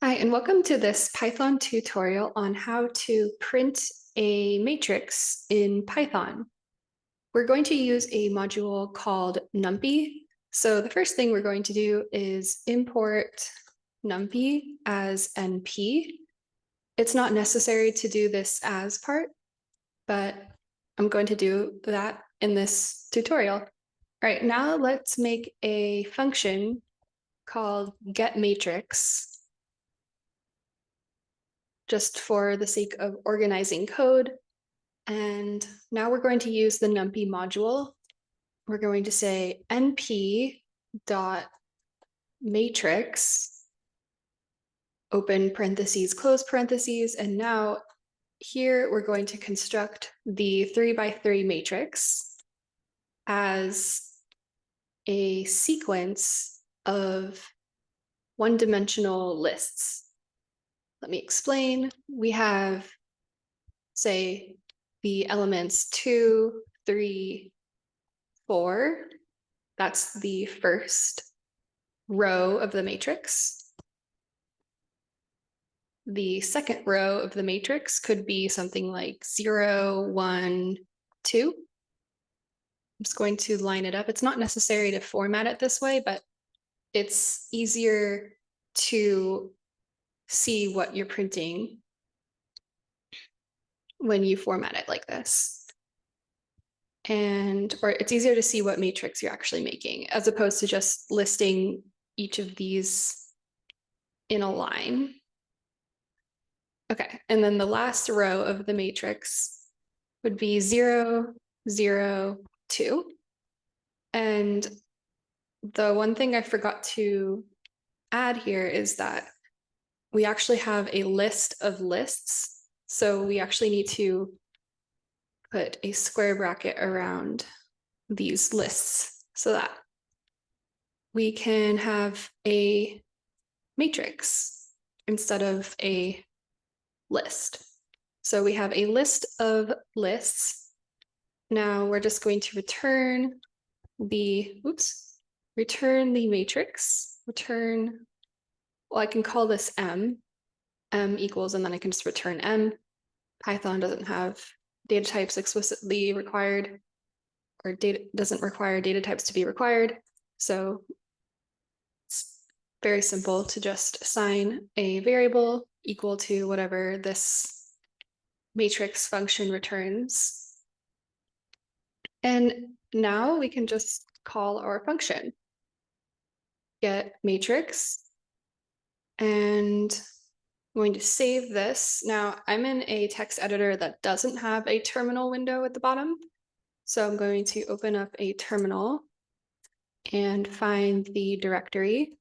Hi, and welcome to this Python tutorial on how to print a matrix in Python. We're going to use a module called numPy. So the first thing we're going to do is import numPy as np. It's not necessary to do this as part, but I'm going to do that in this tutorial. All right, now let's make a function called getMatrix, just for the sake of organizing code. And now we're going to use the numpy module. We're going to say np dot matrix, open parentheses, close parentheses. And now here we're going to construct the 3x3 matrix as a sequence of one-dimensional lists. Let me explain. We have, say, the elements 2, 3, 4. That's the first row of the matrix. The second row of the matrix could be something like 0, 1, 2. I'm just going to line it up. It's not necessary to format it this way, but it's easier to see what you're printing when you format it like this. Or it's easier to see what matrix you're actually making, as opposed to just listing each of these in a line. Okay, and then the last row of the matrix would be 0, 0, 2. And the one thing I forgot to add here is that we actually have a list of lists. So we actually need to put a square bracket around these lists so that we can have a matrix instead of a list. So we have a list of lists. Now we're just going to return the matrix, well, I can call this m equals, and then I can just return m. Python doesn't have data types explicitly required, or doesn't require data types to be required. So it's very simple to just assign a variable equal to whatever this matrix function returns. And now we can just call our function, get matrix, and I'm going to save this. Now I'm in a text editor that doesn't have a terminal window at the bottom. So I'm going to open up a terminal and find the directory,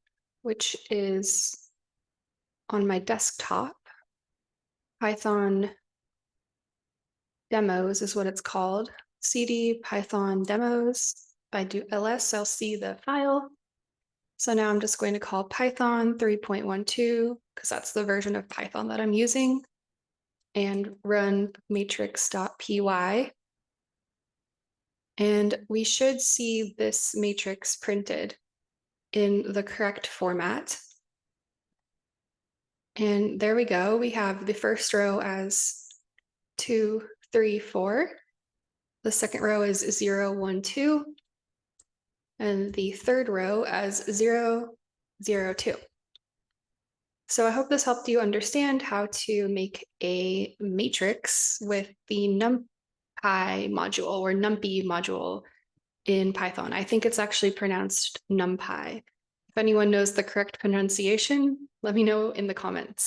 which is on my desktop. Python demos is what it's called. CD Python demos. If I do ls, I'll see the file. So now I'm just going to call Python 3.12, because that's the version of Python that I'm using, and run matrix.py. And we should see this matrix printed in the correct format. And there we go. We have the first row as 2, 3, 4. The second row is 0, 1, 2. And the third row as 0, 0, 2. So I hope this helped you understand how to make a matrix with the numPy module, or numpy module, in Python. I think it's actually pronounced numPy. If anyone knows the correct pronunciation, let me know in the comments.